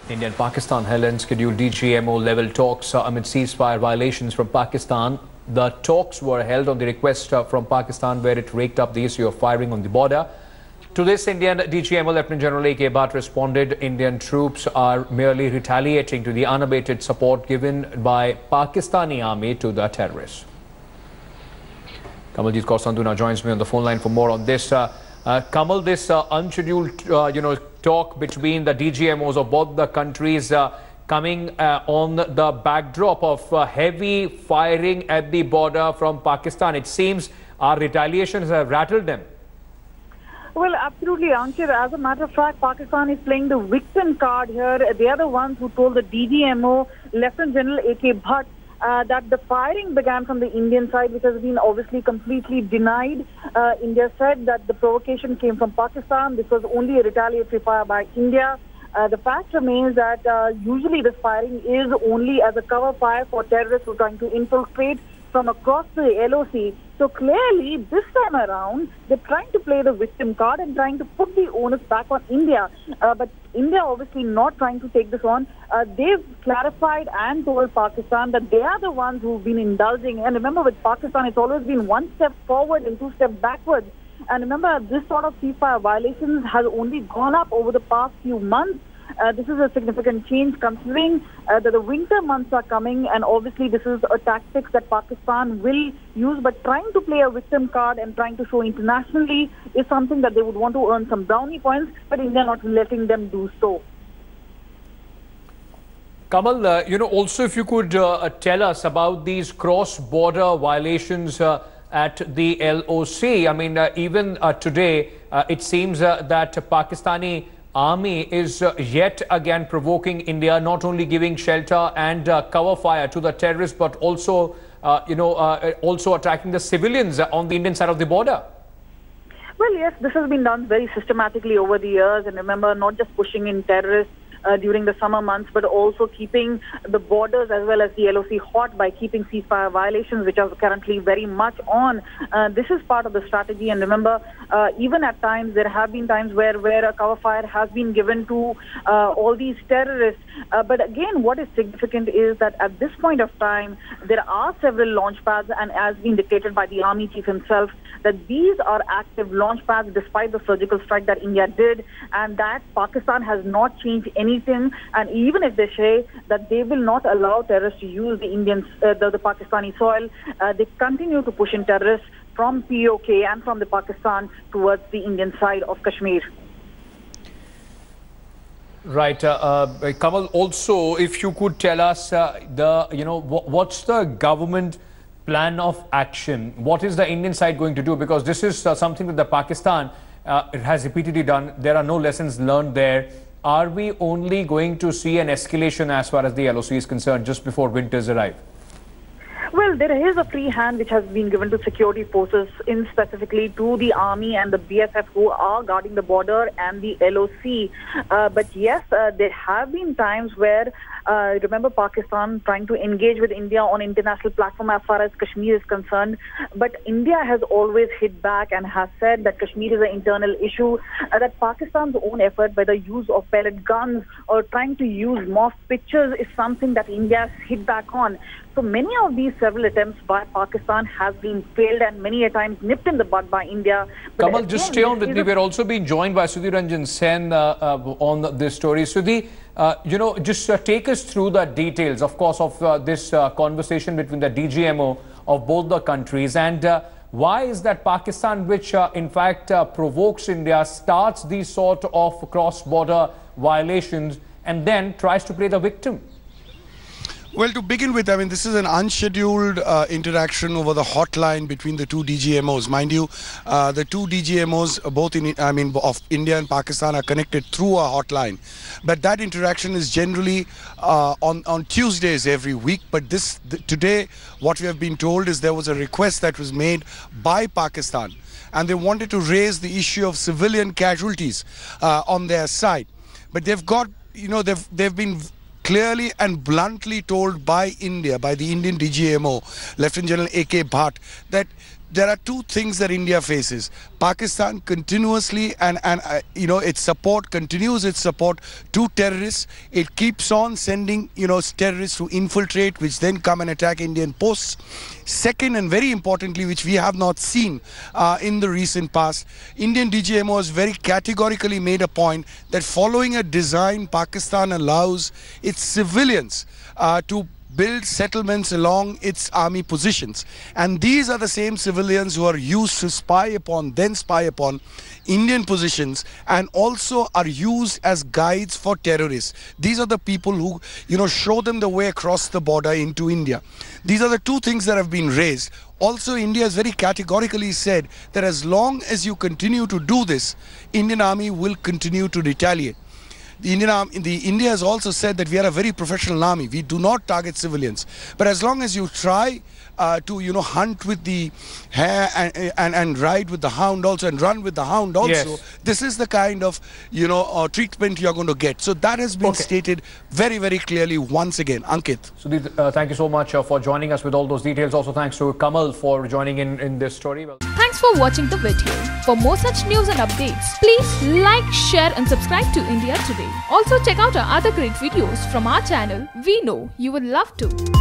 India and Pakistan held unscheduled DGMO level talks amid ceasefire violations from Pakistan. The talks were held on the request from Pakistan, where it raked up the issue of firing on the border. To this, Indian DGMO Lieutenant General A.K. Bhatt responded, Indian troops are merely retaliating to the unabated support given by Pakistani army to the terrorists. Kamaljeet Kaur Sandhu now joins me on the phone line for more on this. Kamal, this unscheduled, talk between the DGMOs of both the countries coming on the backdrop of heavy firing at the border from Pakistan. It seems our retaliations have rattled them. Well, absolutely, Ankit. As a matter of fact, Pakistan is playing the victim card here. They are the ones who told the DGMO, Lieutenant General A.K. Bhatt, that the firing began from the Indian side, which has been obviously completely denied. India said that the provocation came from Pakistan. This was only a retaliatory fire by India. The fact remains that usually this firing is only as a cover fire for terrorists who are trying to infiltrate from across the LOC. So clearly, this time around, they're trying to play the victim card and trying to put the onus back on India. But India obviously not trying to take this on. They've clarified and told Pakistan that they are the ones who've been indulging. And remember, with Pakistan, it's always been one step forward and two steps backwards. And remember, this sort of ceasefire violations has only gone up over the past few months. This is a significant change considering that the winter months are coming, and obviously this is a tactic that Pakistan will use, but trying to play a victim card and trying to show internationally is something that they would want to earn some brownie points, but India not letting them do so. Kamal, also if you could tell us about these cross-border violations at the LOC. I mean, even today, it seems that Pakistani army is yet again provoking India, not only giving shelter and cover fire to the terrorists, but also, also attacking the civilians on the Indian side of the border. Well, yes, this has been done very systematically over the years. And remember, not just pushing in terrorists during the summer months, but also keeping the borders as well as the LOC hot by keeping ceasefire violations, which are currently very much on. This is part of the strategy. And remember, even at times, there have been times where a cover fire has been given to all these terrorists. But again, what is significant is that at this point of time, there are several launch pads, and as been dictated by the army chief himself, that these are active launch pads despite the surgical strike that India did, and that Pakistan has not changed anything. And even if they say that they will not allow terrorists to use the the Pakistani soil, they continue to push in terrorists from PAK and from the Pakistan towards the Indian side of Kashmir. Right, Kamal. Also, if you could tell us what's the government plan of action? What is the Indian side going to do? Because this is something that the Pakistan it has repeatedly done. There are no lessons learned there. Are we only going to see an escalation as far as the LOC is concerned just before winters arrive? Well, there is a free hand which has been given to security forces, in specifically to the army and the BSF who are guarding the border and the LOC. But yes, there have been times where, remember, Pakistan trying to engage with India on international platform as far as Kashmir is concerned. But India has always hit back and has said that Kashmir is an internal issue, that Pakistan's own effort by the use of pellet guns or trying to use mock pictures is something that India has hit back on. So many of these several attempts by Pakistan have been failed and many a times nipped in the bud by India. But Kamal, just stay on with me. We're also being joined by Sudhir Ranjan Sen on this story. Sudhi, just take us through the details, of course, of this conversation between the DGMO of both the countries. And why is that Pakistan, which in fact provokes India, starts these sort of cross-border violations and then tries to play the victim? Well, to begin with, I mean, this is an unscheduled interaction over the hotline between the two DGMOs. Mind you, the two DGMOs, of India and Pakistan, are connected through a hotline. But that interaction is generally on Tuesdays every week. But today, what we have been told is there was a request that was made by Pakistan, and they wanted to raise the issue of civilian casualties on their side. But they've got, they've been clearly and bluntly told by India, by the Indian DGMO, Lieutenant General A.K. Bhatt, that there are two things that India faces. Pakistan continuously its support continues its support to terrorists. It keeps on sending terrorists to infiltrate, which then come and attack Indian posts. Second, and very importantly, which we have not seen in the recent past, Indian DGMO has very categorically made a point that following a design, Pakistan allows its civilians to build settlements along its army positions, and these are the same civilians who are used to spy upon Indian positions, and also are used as guides for terrorists. These are the people who show them the way across the border into India. These are the two things that have been raised. Also, India has very categorically said that as long as you continue to do this, Indian army will continue to retaliate. India has also said that we are a very professional army. We do not target civilians. But as long as you try to hunt with the hare and ride with the hound also, and run with the hound also, yes, this is the kind of treatment you're going to get. So that has been stated very, very clearly once again. Ankit. Sudhir, thank you so much for joining us with all those details. Also thanks to Kamal for joining in this story. Thanks for watching the video. For more such news and updates, please like, share and subscribe to India Today. Also check out our other great videos from our channel. We know you will love to.